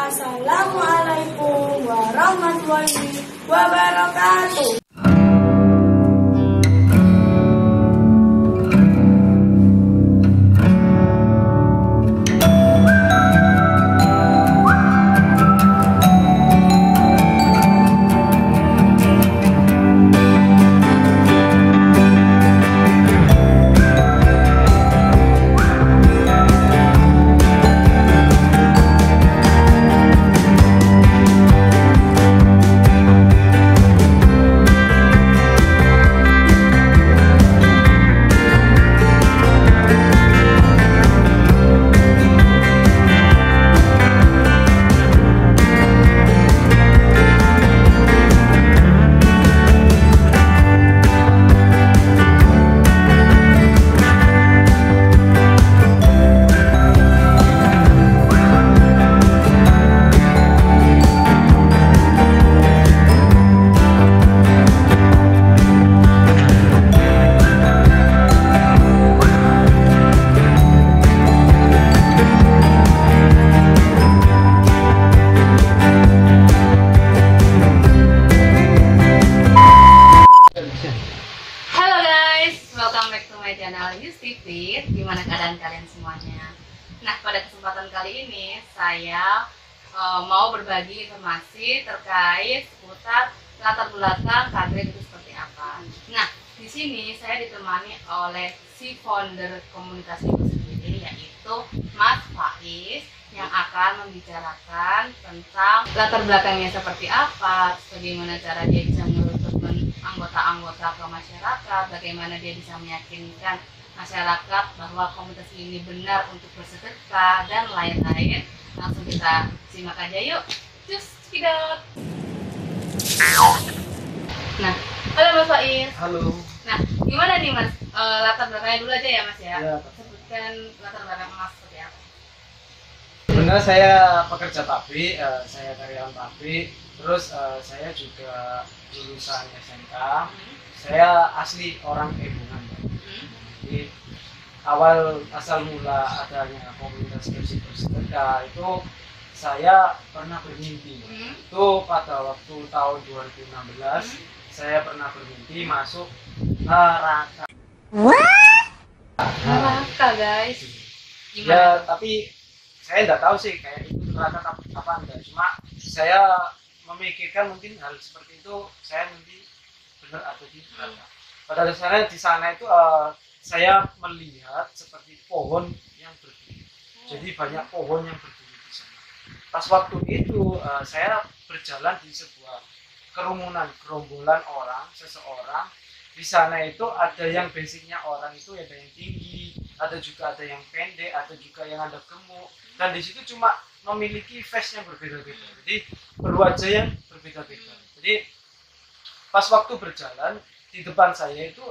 Assalamualaikum warahmatullahi wabarakatuh. Gimana keadaan kalian semuanya? Nah, pada kesempatan kali ini saya mau berbagi informasi terkait seputar latar belakang Kagrek itu seperti apa. Nah, di sini saya ditemani oleh si founder komunitas itu sendiri, yaitu Mas Faiz, yang akan membicarakan tentang latar belakangnya seperti apa, bagaimana cara dia bisa merekrut anggota-anggota ke masyarakat, bagaimana dia bisa meyakinkan masyarakat bahwa komunitas ini benar untuk bersedekah dan lain-lain. Langsung kita simak aja yuk. Cus, tidak. Nah, halo Mas Faiz. Halo. Nah, gimana nih Mas? Latar belakangnya dulu aja ya Mas ya. Ya. Sebutkan latar belakang Mas seperti apa. Sebenarnya saya pekerja pabrik, saya karyawan pabrik. Terus saya juga lulusan SMK. Saya asli orang Ebongan. Jadi awal asal mula adanya komunitas bersedekah itu saya pernah bermimpi. Itu pada waktu tahun 2016 saya pernah bermimpi masuk neraka. Neraka guys. Gimana? Ya, tapi saya nggak tahu sih kayak itu neraka apa enggak. Cuma saya memikirkan mungkin hal seperti itu saya nanti benar atau tidak. Pada dasarnya di sana itu saya melihat seperti pohon yang berdiri. Jadi banyak pohon yang berdiri di sana. Pas waktu itu saya berjalan di sebuah kerumunan, gerombolan orang, seseorang. Di sana itu ada yang basicnya orang itu ada yang tinggi, ada juga ada yang pendek, ada juga yang ada gemuk. Dan di situ cuma memiliki face yang berbeda-beda. Jadi berwajah yang berbeda-beda. Jadi pas waktu berjalan di depan saya itu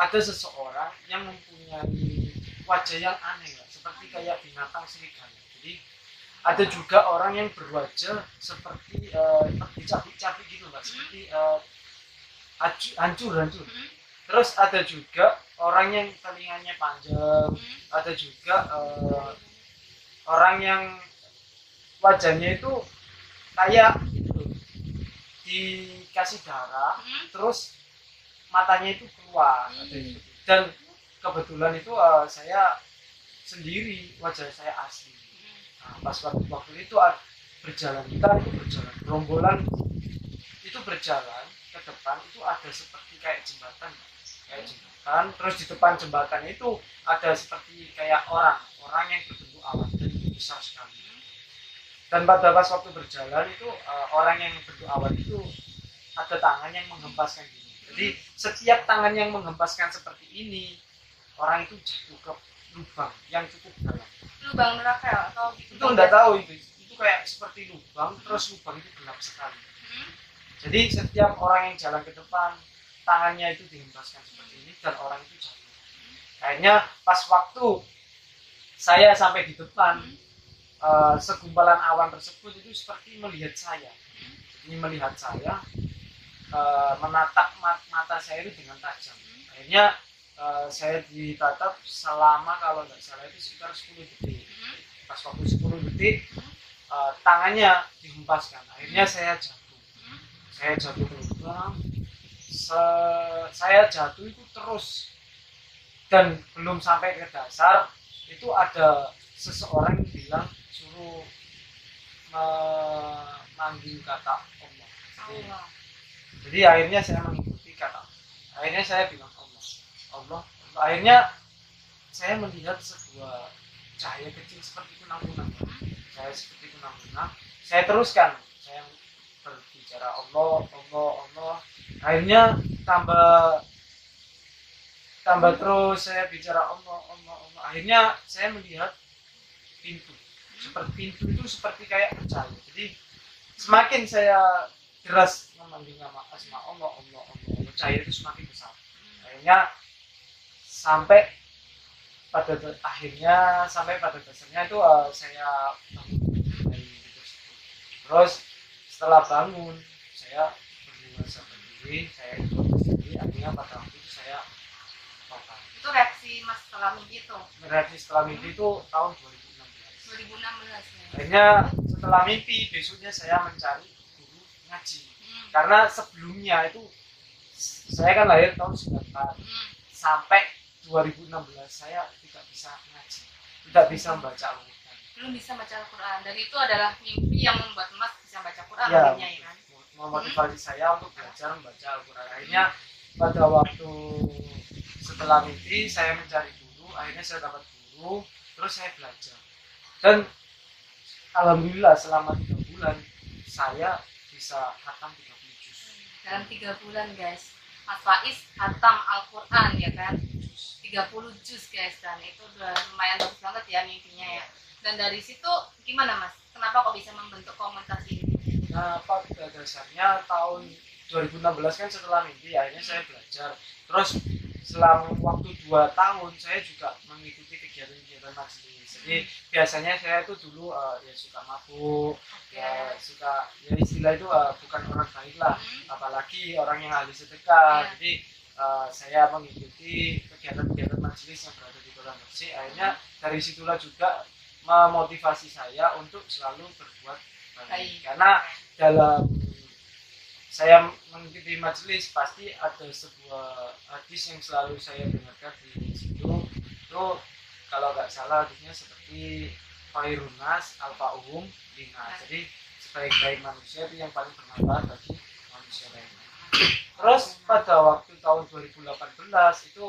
ada seseorang yang mempunyai wajah yang aneh, seperti kayak binatang serigala. Jadi ada juga orang yang berwajah seperti dicabik-cabik gitu, Mbak, seperti hancur. Terus ada juga orang yang telinganya panjang, ada juga orang yang wajahnya itu kayak gitu, dikasih darah, terus matanya itu keluar. Dan kebetulan itu saya sendiri, wajah saya asli. Nah, pas waktu itu kita itu berjalan, rombongan itu berjalan ke depan, itu ada seperti kayak jembatan. Terus di depan jembatan itu ada seperti kayak orang yang berbentuk awan, dan itu besar sekali. Dan pada pas waktu berjalan itu orang yang berbentuk awan itu ada tangan yang menghempaskan gini. Jadi setiap tangan yang menghempaskan seperti ini, orang itu jatuh ke lubang yang cukup dalam. Lubang neraka atau gitu? Itu enggak tahu itu kayak seperti lubang, terus lubang itu gelap sekali. Jadi setiap orang yang jalan ke depan, tangannya itu dihempaskan seperti ini dan orang itu jatuh. Akhirnya pas waktu saya sampai di depan, segumpalan awan tersebut itu seperti melihat saya. Jadi melihat saya, menatap mata saya itu dengan tajam. Akhirnya saya ditatap selama kalau nggak salah itu sekitar 10 detik. Pas waktu 10 detik tangannya dihempaskan. Akhirnya saya jatuh ke lubang. Saya jatuh itu terus, dan belum sampai ke dasar itu ada seseorang yang bilang suruh memanggil kata Allah. Jadi akhirnya saya mengikuti kata. Akhirnya saya bilang Allah, Allah. Akhirnya saya melihat sebuah cahaya kecil seperti kunang-kunang. Saya teruskan, saya berbicara Allah, Allah, Allah. Akhirnya tambah terus saya bicara Allah, Allah, Allah. Akhirnya saya melihat pintu. Pintu itu seperti kayak percaya. Jadi semakin saya deras memanggil nama asma Allah, Allah, Allah, cahaya itu semakin besar. Akhirnya sampai pada dasarnya itu saya bangun dari tidur tersebut. Terus setelah bangun saya bermuasa berdiri, saya ikut sendiri. Akhirnya pada waktu itu saya tobat. Itu reaksi Mas setelah mimpi itu? Reaksi setelah mimpi itu tahun 2016 ya? Akhirnya setelah mimpi besoknya saya mencari guru ngaji. Karena sebelumnya itu saya kan lahir tahun 94 sampai 2016 saya tidak bisa ngaji, tidak bisa membaca Al-Quran. Belum bisa baca Al-Quran, dan itu adalah mimpi yang membuat Mas bisa baca Quran Ya, ya kan? memotivasi saya untuk belajar membaca Al-Quran. Akhirnya pada waktu setelah mimpi saya mencari guru, akhirnya saya dapat guru, terus saya belajar. Dan alhamdulillah selama 3 bulan saya bisa khatam 30 juz. Dalam 3 bulan guys, Mas Faiz khatam Al-Quran ya kan? 30 juz guys, dan itu udah lumayan bagus banget ya mimpinya ya. Dan dari situ gimana Mas? Kenapa kok bisa membentuk komunitas ini? Nah, pada dasarnya tahun 2016 kan setelah mimpi akhirnya saya belajar. Terus selama waktu 2 tahun saya juga mengikuti kegiatan-kegiatan majelis. Jadi biasanya saya itu dulu ya suka mabuk, ya suka ya istilah itu bukan orang baik lah, apalagi orang yang ahli sedekah. Jadi saya mengikuti kegiatan-kegiatan majelis yang berada di Kota Gresik. Akhirnya dari situlah juga memotivasi saya untuk selalu berbuat baik. Karena dalam saya mengikuti majelis pasti ada sebuah hadis yang selalu saya dengarkan di situ. Itu kalau nggak salah hadisnya seperti khairun nas alfa'uhum linnas. Jadi sebaik-baik manusia itu yang paling bermanfaat bagi manusia lainnya. Terus pada waktu tahun 2018 itu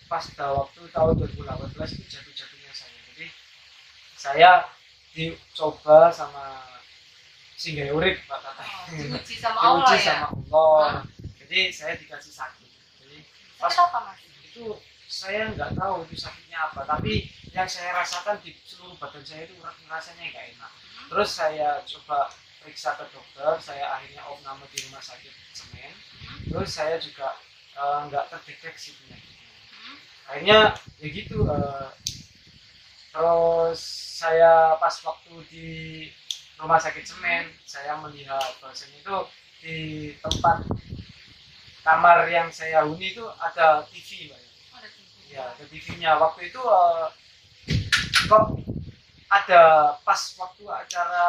pada waktu tahun 2018 itu jatuh-jatuhnya saya. Jadi saya dicoba sama singgah urip Pak Tata. Diuji sama Allah ya. Sama Allah. Jadi saya dikasih sakit. Jadi pas apa Mas? Itu saya nggak tahu itu sakitnya apa, tapi yang saya rasakan di seluruh badan saya itu rasanya nggak enak. Terus saya coba periksa ke dokter, saya akhirnya opname di rumah sakit Semen. Terus saya juga nggak terdeteksi penyakitnya. Akhirnya ya gitu. Terus saya pas waktu di rumah sakit Semen, saya melihat bahwasanya itu di tempat kamar yang saya huni itu ada TV, Mbak. Ya, ada TV-nya. Waktu itu kok ada pas waktu acara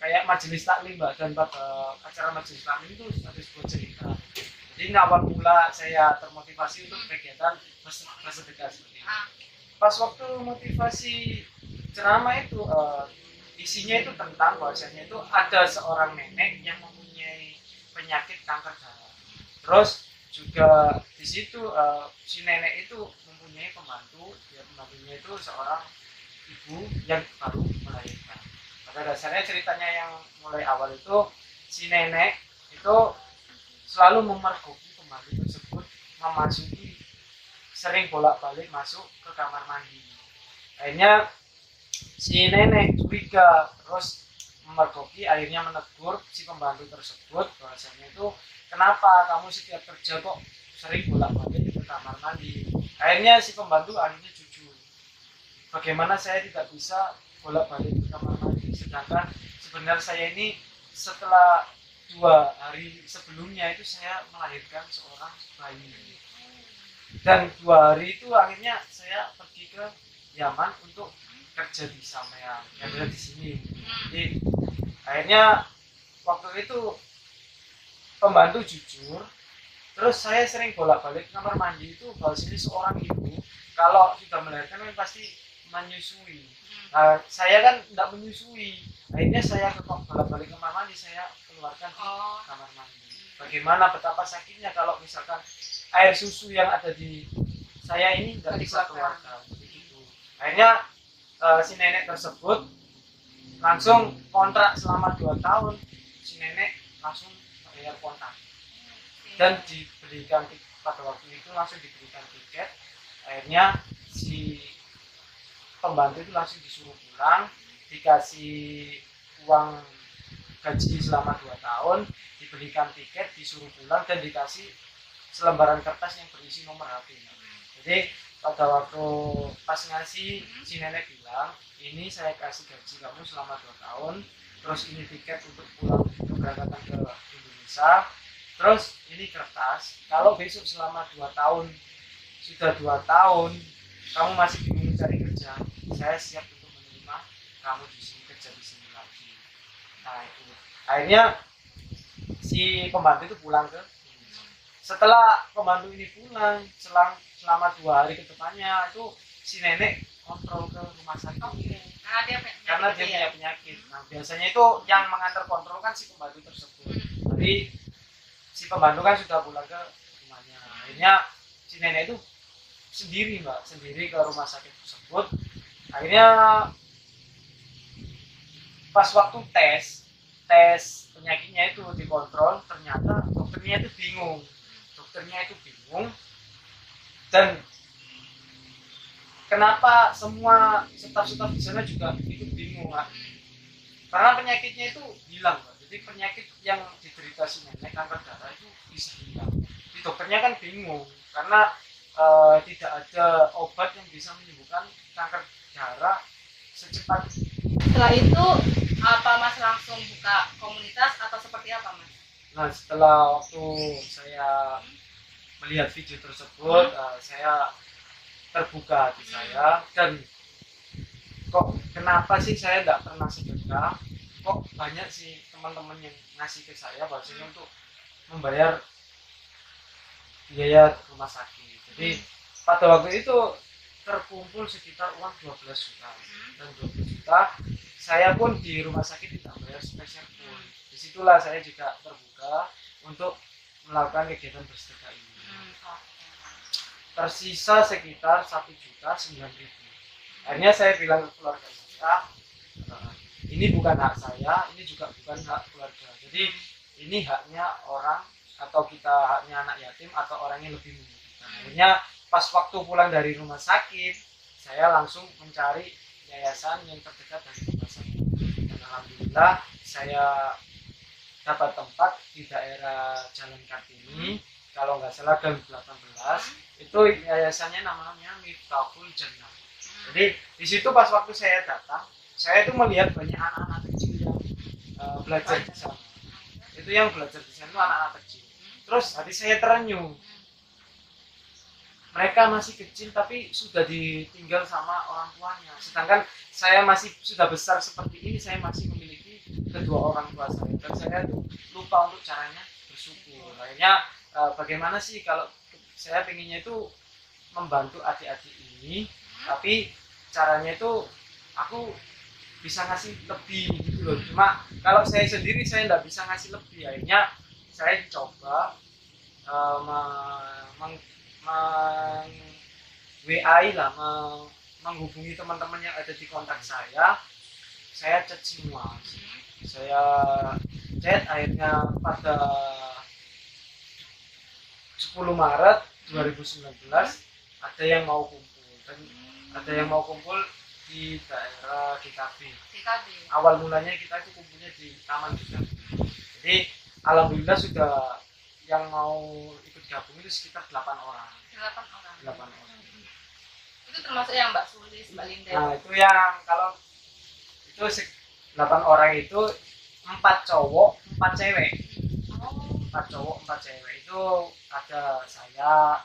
kayak majelis taklim, Mbak, dan pada acara majelis taklim itu ada sebuah cerita. Jadi awal mula saya termotivasi untuk kegiatan bersedekah seperti ini. Pas waktu motivasi ceramah itu isinya itu tentang bahwasanya itu ada seorang nenek yang mempunyai penyakit kanker darah. Terus juga di situ si nenek itu mempunyai pembantu, ya pembantunya itu seorang ibu yang baru melahirkan. Pada dasarnya ceritanya yang mulai awal itu si nenek itu selalu memergoki pembantu tersebut memasuki, sering bolak-balik masuk ke kamar mandi. Akhirnya si nenek curiga, terus memergoki, akhirnya menegur si pembantu tersebut bahwasanya itu kenapa kamu setiap kerja kok sering bolak-balik ke kamar mandi. Akhirnya si pembantu jujur, bagaimana saya tidak bisa bolak-balik ke kamar mandi, sedangkan sebenarnya saya ini setelah 2 hari sebelumnya itu saya melahirkan seorang bayi, dan 2 hari itu akhirnya saya pergi ke Yaman untuk kerja di sampean, kerja di sini. Jadi akhirnya waktu itu pembantu jujur, terus saya sering bolak-balik kamar mandi itu bahwasanya seorang ibu kalau sudah melahirkan kan pasti menyusui. Nah, saya kan tidak menyusui, akhirnya saya bolak-balik kamar mandi, saya keluarkan di kamar mandi. Bagaimana betapa sakitnya kalau misalkan air susu yang ada di saya ini tidak bisa keluarkan begitu. Akhirnya si nenek tersebut langsung kontrak selama 2 tahun, si nenek langsung bayar kontrak dan diberikan pada waktu itu langsung diberikan tiket. Akhirnya si pembantu itu langsung disuruh pulang, dikasih uang gaji selama 2 tahun, diberikan tiket, disuruh pulang dan dikasih selembaran kertas yang berisi nomor HP-nya. Jadi pada waktu pas ngasih, si nenek bilang, ini saya kasih gaji kamu selama 2 tahun, terus ini tiket untuk pulang keberangkatan ke Indonesia, terus ini kertas, kalau besok selama 2 tahun, sudah 2 tahun, kamu masih bingung mencari kerja, saya siap untuk menerima kamu di sini, kerja di sini lagi. Nah itu, akhirnya si pembantu itu pulang ke Indonesia. Setelah pembantu ini pulang, selama 2 hari ke depannya itu si nenek kontrol ke rumah sakit. Karena dia punya penyakit. Nah biasanya itu yang mengantar kontrol kan si pembantu tersebut. Tapi si pembantu kan sudah pulang ke rumahnya. Akhirnya si nenek itu sendiri ke rumah sakit tersebut. Akhirnya pas waktu tes penyakitnya itu dikontrol, ternyata dokternya itu bingung dan kenapa semua staf-staf di sana juga ikut bingung Pak? Karena penyakitnya itu hilang Pak. Jadi penyakit yang diderita si nenek, kanker darah itu bisa hilang. Di dokternya kan bingung karena tidak ada obat yang bisa menyembuhkan kanker darah secepat. Setelah itu apa Mas langsung buka komunitas atau seperti apa Mas? Nah setelah waktu saya melihat video tersebut, saya terbuka hati saya dan kok kenapa sih saya tidak pernah sedekah, kok banyak sih teman-teman yang ngasih ke saya bahwasanya untuk membayar biaya rumah sakit. Jadi pada waktu itu terkumpul sekitar uang 12 juta dan 12 juta saya pun di rumah sakit tidak bayar spesial pun. Disitulah saya juga terbuka untuk melakukan kegiatan bersedekah ini. Tersisa sekitar 1.009.000. Akhirnya saya bilang ke keluarga saya, ini bukan hak saya, ini juga bukan hak keluarga. Jadi ini haknya orang atau haknya anak yatim atau orang yang lebih membutuhkan. Akhirnya pas waktu pulang dari rumah sakit, saya langsung mencari yayasan yang terdekat dari rumah sakit. Dan alhamdulillah saya dapat tempat di daerah Jalan Kartini, kalau nggak salah Gang 18. Itu yayasannya namanya Miftahul Jannah. Jadi di situ pas waktu saya datang, saya itu melihat banyak anak-anak kecil yang belajar di sana. Itu yang belajar di sana itu anak-anak kecil. Terus hati saya terenyuh. Mereka masih kecil tapi sudah ditinggal sama orang tuanya. Sedangkan saya masih sudah besar seperti ini, saya masih memiliki kedua orang tua saya. Dan saya tuh lupa untuk caranya bersyukur. Akhirnya bagaimana sih kalau saya pengennya itu membantu adik-adik ini, tapi caranya itu aku bisa ngasih lebih gitu loh. Cuma kalau saya sendiri saya tidak bisa ngasih lebih. Akhirnya saya coba WA-i lah, menghubungi teman-teman yang ada di kontak saya chat semua. Saya chat akhirnya pada 10 Maret 2019 ada yang mau kumpul dan ada yang mau kumpul di daerah GKB. Awal mulanya kita itu kumpulnya di Taman GKB. Jadi alhamdulillah sudah yang mau ikut gabung itu sekitar 8 orang. 8 orang. Itu termasuk yang Mbak Sulis, Mbak Linda. Nah, itu yang kalau itu 8 orang itu 4 cowok, 4 cewek. 4 cowok, 4 cewek. Itu ada saya,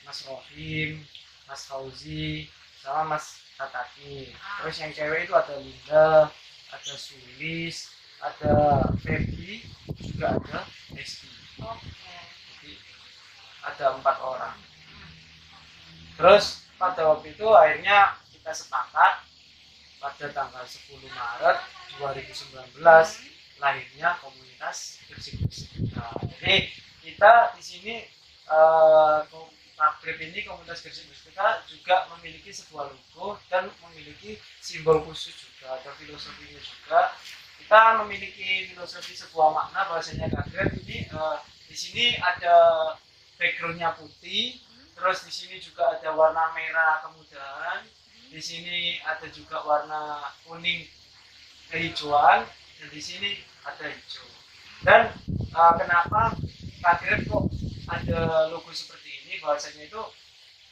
Mas Rohim, Mas Fauzi, sama Mas Tataki. Terus yang cewek itu ada Linda, ada Sulis, ada Feby, juga ada Esti. Jadi ada 4 orang. Terus pada waktu itu akhirnya kita sepakat pada tanggal 10 Maret 2019 lahirnya komunitas Gresik-Gresik. Nah, jadi kita di sini Kagreb ini komunitas Gresik-Gresik juga memiliki sebuah logo dan memiliki simbol khusus juga, ada filosofinya juga. Kita memiliki filosofi sebuah makna bahwasanya Kagreb ini di sini ada backgroundnya putih, terus di sini juga ada warna merah kemudahan, di sini ada juga warna kuning kehijauan, dan di sini ada hijau. Dan kenapa Kagreb kok ada logo seperti ini? Bahwasanya itu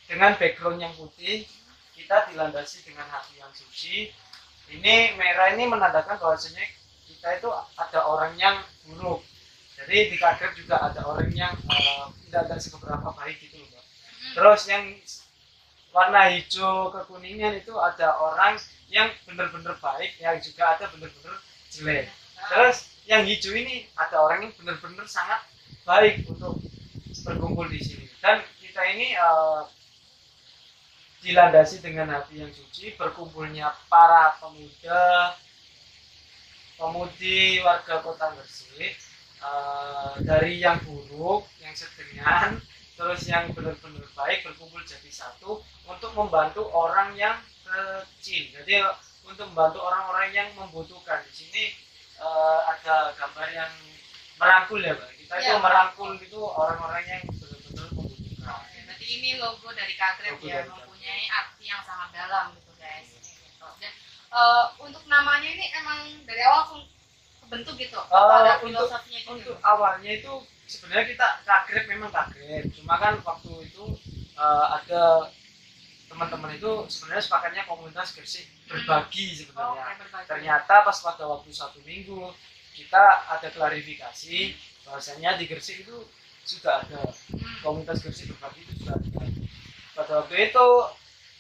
dengan background yang putih, kita dilandasi dengan hati yang suci. Ini merah ini menandakan bahwasanya kita itu ada orang yang buruk. Jadi di Kagreb juga ada orang yang tidak seberapa baik gitu, Mbak. Terus yang warna hijau kekuningan itu ada orang yang benar-benar baik, yang juga ada benar-benar jelek. Terus yang hijau ini ada orang yang benar-benar sangat baik untuk berkumpul di sini. Dan kita ini dilandasi dengan hati yang suci, berkumpulnya para pemuda, pemudi warga Kota Gresik, dari yang buruk, yang sedemikian, terus yang benar-benar baik berkumpul jadi satu untuk membantu orang yang kecil. Jadi untuk membantu orang-orang yang membutuhkan. Di sini ada gambar yang merangkul ya, Pak. Kita itu merangkul itu orang-orang yang benar-benar membutuhkan. Berarti ini logo dari Kagreb ya, mempunyai arti yang sangat dalam gitu guys. Gitu. Dan untuk namanya ini emang dari awal langsung kebentuk gitu. Ada filosofinya gitu. Untuk awalnya itu sebenarnya kita Kagreb memang Kagreb, cuma kan waktu itu ada teman-teman itu sebenarnya sepakatnya komunitas Gresik berbagi sebenarnya. Ternyata pas pada waktu 1 minggu kita ada klarifikasi bahwasanya di Gresik itu sudah ada komunitas Gresik berbagi, itu sudah ada. Pada waktu itu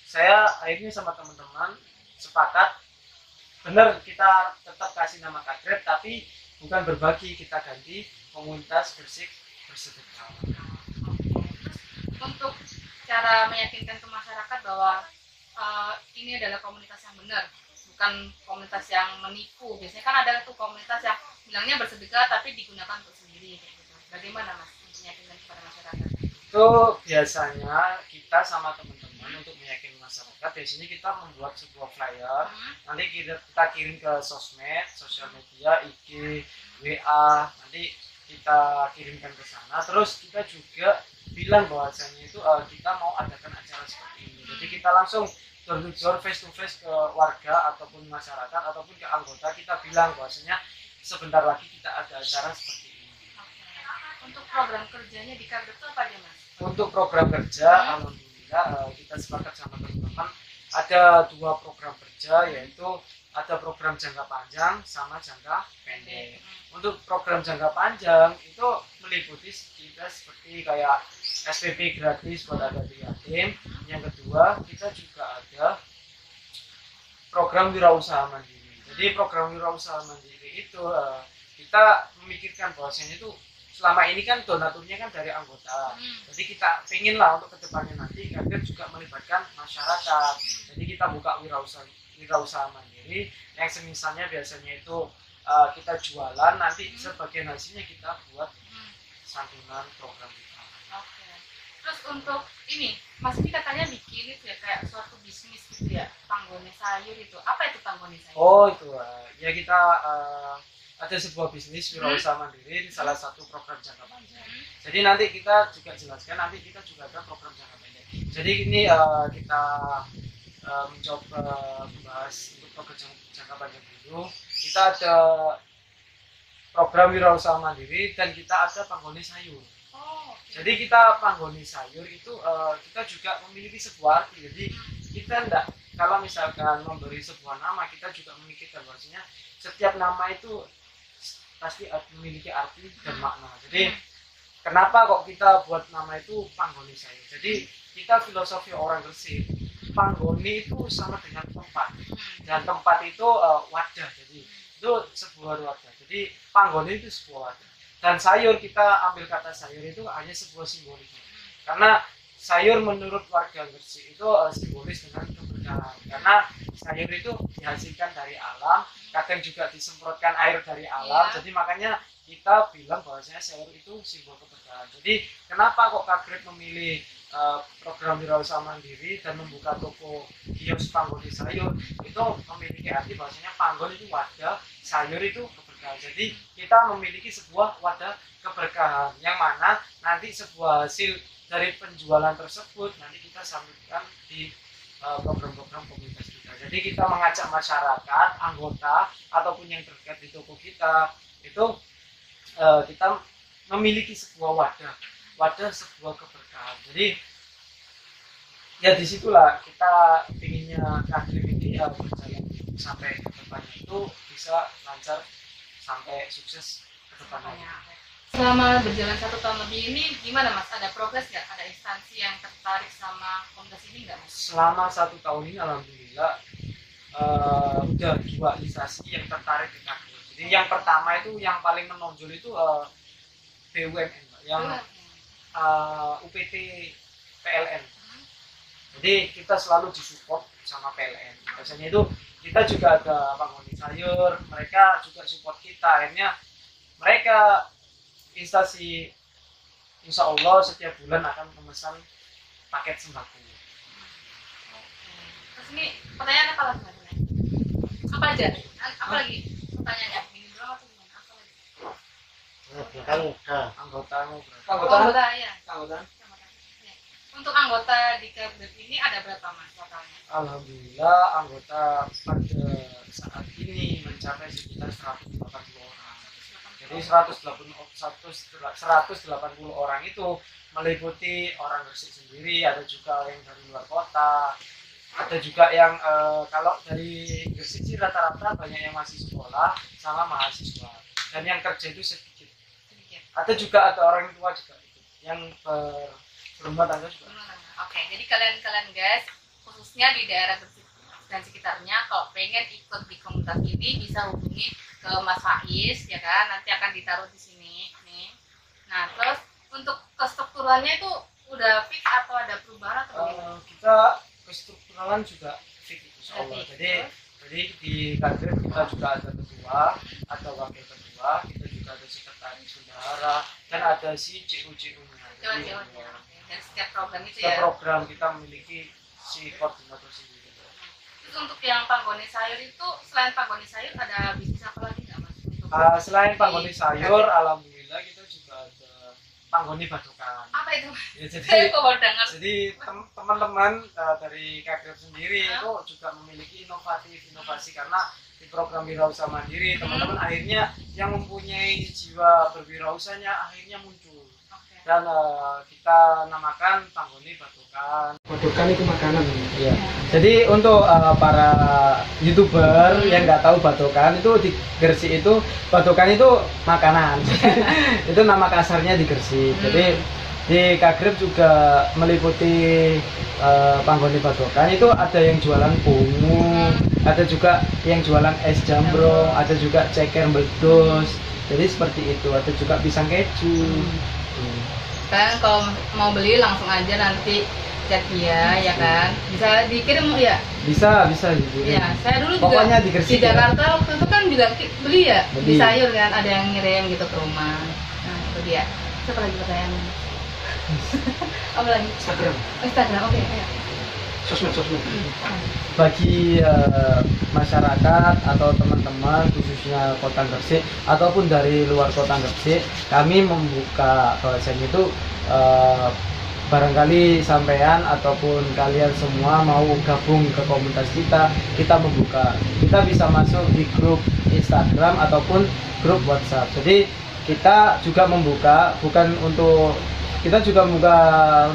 saya akhirnya sama teman-teman sepakat benar kita tetap kasih nama Kagreb tapi bukan berbagi, kita ganti komunitas Gresik Bersedekah. Untuk cara meyakinkan ke masyarakat bahwa ini adalah komunitas yang benar, bukan komunitas yang menipu. Biasanya kan ada tuh komunitas yang bilangnya bersedekah tapi digunakan untuk sendiri kayak gitu. Bagaimana Mas untuk meyakinkan kepada masyarakat? Itu biasanya kita sama teman-teman untuk meyakinkan masyarakat, di sini kita membuat sebuah flyer, nanti kita kirim ke sosmed, sosial media, IG, WA, nanti kita kirimkan ke sana. Terus kita juga bilang bahwasanya itu kita mau adakan acara seperti ini. Jadi kita langsung door to door, face to face ke warga ataupun masyarakat ataupun ke anggota, kita bilang bahwasanya sebentar lagi kita ada acara seperti ini. Untuk program kerjanya di Kagreb itu apa aja Mas? Untuk program kerja, alhamdulillah kita sepakat sama teman-teman ada 2 program kerja, yaitu ada program jangka panjang sama jangka pendek. Untuk program jangka panjang itu meliputi kita seperti kayak SPP gratis buat adik yatim. Yang kedua kita juga ada program wirausaha mandiri. Jadi program wirausaha mandiri itu kita memikirkan bahwasanya itu selama ini kan donaturnya kan dari anggota. Jadi kita pengen lah untuk kedepannya nanti Kagreb juga melibatkan masyarakat. Jadi kita buka wirausaha mandiri yang semisalnya biasanya itu kita jualan, nanti sebagian hasilnya kita buat santunan program kita. Oke. Terus untuk ini, Mas ini katanya bikin itu ya kayak suatu bisnis gitu ya, Panggone Sayur itu. Apa itu Panggone Sayur? Oh itu ya kita ada sebuah bisnis wirausaha mandiri, salah satu program jangka panjang. Jadi nanti kita juga jelaskan, nanti kita juga ada program jangka pendek. Jadi ini kita mencoba membahas untuk program jangka panjang dulu. Kita ada program wirausaha mandiri dan kita ada Panggone Sayur. Jadi kita Panggone Sayur itu kita juga memiliki sebuah arti. Jadi kita enggak, kalau misalkan memberi sebuah nama, kita juga memikirkan bahwasanya setiap nama itu pasti memiliki arti dan makna. Jadi kenapa kok kita buat nama itu Panggone Sayur? Jadi kita filosofi orang Gresik. panggoni itu sama dengan tempat, dan tempat itu wadah, jadi itu sebuah wadah. Jadi panggoni itu sebuah wadah, dan sayur, kita ambil kata sayur itu hanya sebuah simbolis, karena sayur menurut warga Gresik itu simbolis dengan keberkahan, karena sayur itu dihasilkan dari alam, kadang juga disemprotkan air dari alam, jadi makanya kita bilang bahwasanya sayur itu simbol keberkahan. Jadi kenapa kok Kagreb memilih program wirausaha mandiri dan membuka toko kios panggoni sayur, itu memiliki arti bahwasanya panggon itu wadah, sayur itu keberkahan. Jadi kita memiliki sebuah wadah keberkahan yang mana nanti sebuah hasil dari penjualan tersebut nanti kita salurkan di program-program komunitas kita. Jadi kita mengajak masyarakat, anggota ataupun yang terkait di toko kita itu kita memiliki sebuah wadah sebuah keberkahan. Jadi ya disitulah kita inginnya Kagreb ini berjalan sampai ke depannya itu bisa lancar sampai sukses ke depannya. Selama berjalan 1 tahun lebih ini gimana Mas? Ada progres nggak? Ada instansi yang tertarik sama komunitas ini nggak Mas? Selama 1 tahun ini alhamdulillah udah 2 instansi yang tertarik di Kagreb. Jadi yang pertama itu yang paling menonjol itu BUMN, yang UPT PLN. Jadi kita selalu disupport sama PLN. Biasanya itu kita juga ada panggoni sayur, mereka juga support kita. Akhirnya mereka instansi insya Allah setiap bulan akan memesan paket sembako. Terus ini pertanyaan apa lagi? Apa aja? Apa lagi pertanyaannya? Ini berapa tuh? Apa lagi? Anggota ya. Untuk anggota di Kagreb ini ada berapa Mas totalnya? Alhamdulillah anggota pada saat ini mencapai sekitar 180 orang. Jadi 180 orang itu meliputi orang Gresik sendiri, ada juga yang dari luar kota, ada juga yang kalau dari Gresik sih rata-rata banyak yang masih sekolah sama mahasiswa, dan yang kerja itu sedikit. Ada juga ada orang tua juga yang berumah tangga juga. Oke, jadi kalian guys, khususnya di daerah Gresik dan sekitarnya, kalau pengen ikut di komunitas ini bisa hubungi ke Mas Faiz ya kan, nanti akan ditaruh di sini nih. Nah, terus untuk kestrukturannya itu udah fix atau ada perubahan atau bagaimana? Kita kestrukturalan juga fix insyaallah. Jadi di Kagreb kita juga ada ketua, ada wakil ketua, kita juga ada sekretaris bendahara, dan ada si CU-nya. Dan setiap program itu setiap ya. program kita memiliki si koordinator sendiri. Terus untuk yang panggoni sayur itu, selain panggoni sayur ada bisnis apa lagi nggak Mas? Selain panggoni sayur, alhamdulillah kita juga ada panggoni badokan. Apa itu? Ya, Saya kok baru dengar. jadi teman-teman dari Kagreb sendiri itu juga memiliki inovasi karena di program wirausaha mandiri teman-teman akhirnya yang mempunyai jiwa berwirausahanya akhirnya muncul. Dan kita namakan panggoni badokan. Badokan itu makanan. Iya. Jadi untuk para YouTuber yang nggak tahu badokan itu di Gresik itu badokan itu makanan. Itu nama kasarnya di Gresik. Jadi di Kagreb juga meliputi panggoni badokan itu ada yang jualan bungu, ada juga yang jualan es jambrong, ada juga ceker meledos. Jadi seperti itu, ada juga pisang keju. Kan kalau mau beli langsung aja nanti chat dia ya kan, bisa dikirim ya? Bisa dikirim. Ya, saya dulu pokoknya juga di Jakarta waktu itu kan juga beli ya, beli. Di sayur kan, ada yang ngirim gitu ke rumah. Nah itu dia. Siapa lagi pertanyaannya? Apa lagi? Instagram, oke. Ayo. Sosmed. Bagi masyarakat atau teman-teman khususnya Kota Gresik ataupun dari luar Kota Gresik, kami membuka bahwasanya itu barangkali sampean ataupun kalian semua mau gabung ke komunitas kita membuka. Kita bisa masuk di grup Instagram ataupun grup WhatsApp. Jadi kita juga membuka kita juga membuka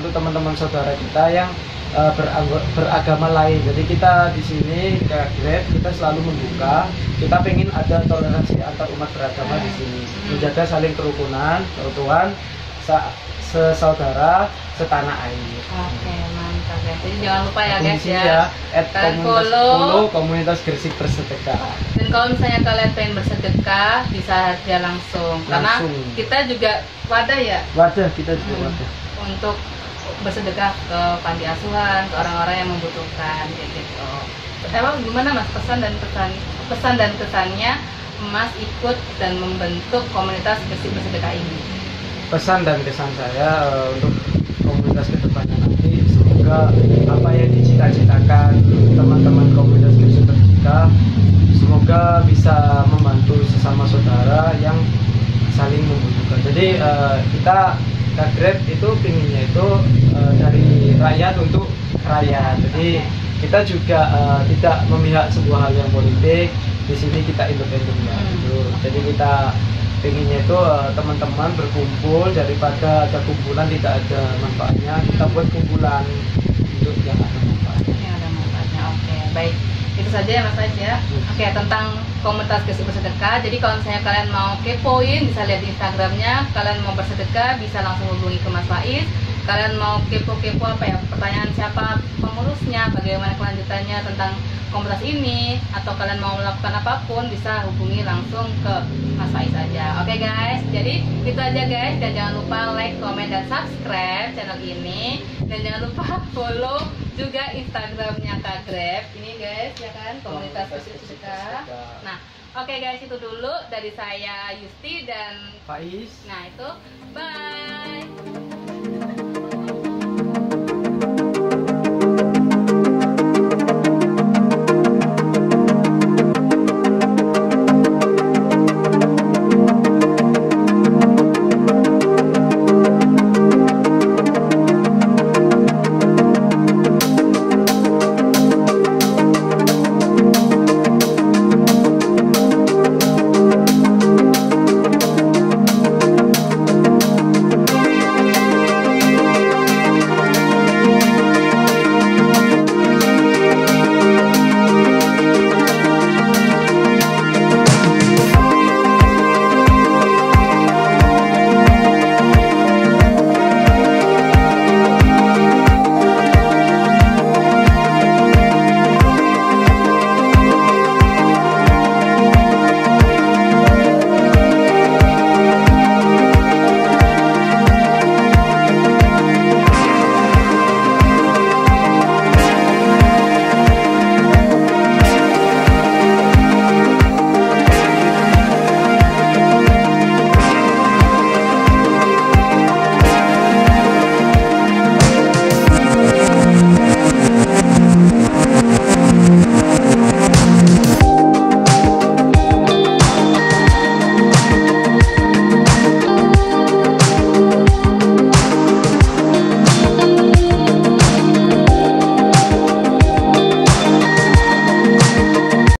untuk teman-teman saudara kita yang beragama lain. Jadi kita di sini Kagreb kita selalu membuka. Kita pengen ada toleransi antar umat beragama di sini, menjaga saling kerukunan, keutuhan, sesaudara, setanah air. Oke, mantap. guys. Jadi jangan lupa ya guys Kuncinya ya. @komunitas Kalian follow. komunitas Gresik Bersedekah. Dan kalau misalnya kalian pengen bersedekah bisa aja langsung. Karena Langsung. kita juga wadah ya Wadah kita juga wadah. untuk bersedekah ke panti asuhan, ke orang-orang yang membutuhkan kayak gitu. Emang gimana Mas pesan dan kesannya Mas ikut dan membentuk komunitas Gresik Bersedekah ini? Pesan dan kesan saya untuk komunitas kedepannya nanti, semoga apa yang dicita-citakan teman-teman komunitas Gresik Bersedekah semoga bisa membantu sesama saudara yang saling membutuhkan. Jadi kita Kagreb itu pinginnya itu dari rakyat untuk rakyat. Jadi kita juga tidak memihak sebuah hal yang politik. Di sini kita independen ya. Gitu. Jadi kita pengennya itu teman-teman berkumpul, daripada ada kumpulan tidak ada manfaatnya, kita buat kumpulan untuk yang ada manfaatnya. Yang ada manfaatnya. Oke, baik. Itu saja ya Mas Faiz ya. Oke, tentang komunitas Gresik Bersedekah. Jadi kalau misalnya kalian mau kepoin bisa lihat di Instagramnya. Kalian mau bersedekah bisa langsung hubungi ke Mas Faiz. Kalian mau kepo-kepo apa ya, pertanyaan siapa pengurusnya, bagaimana kelanjutannya tentang komunitas ini, atau kalian mau melakukan apapun bisa hubungi langsung ke Mas Faiz aja. Oke guys, jadi itu aja guys, dan jangan lupa like, komen, dan subscribe channel ini, dan jangan lupa follow juga Instagramnya Kagreb ini guys, ya kan, komunitas bersedekah. Nah, oke guys, itu dulu dari saya Yusti dan Faiz. nah itu bye.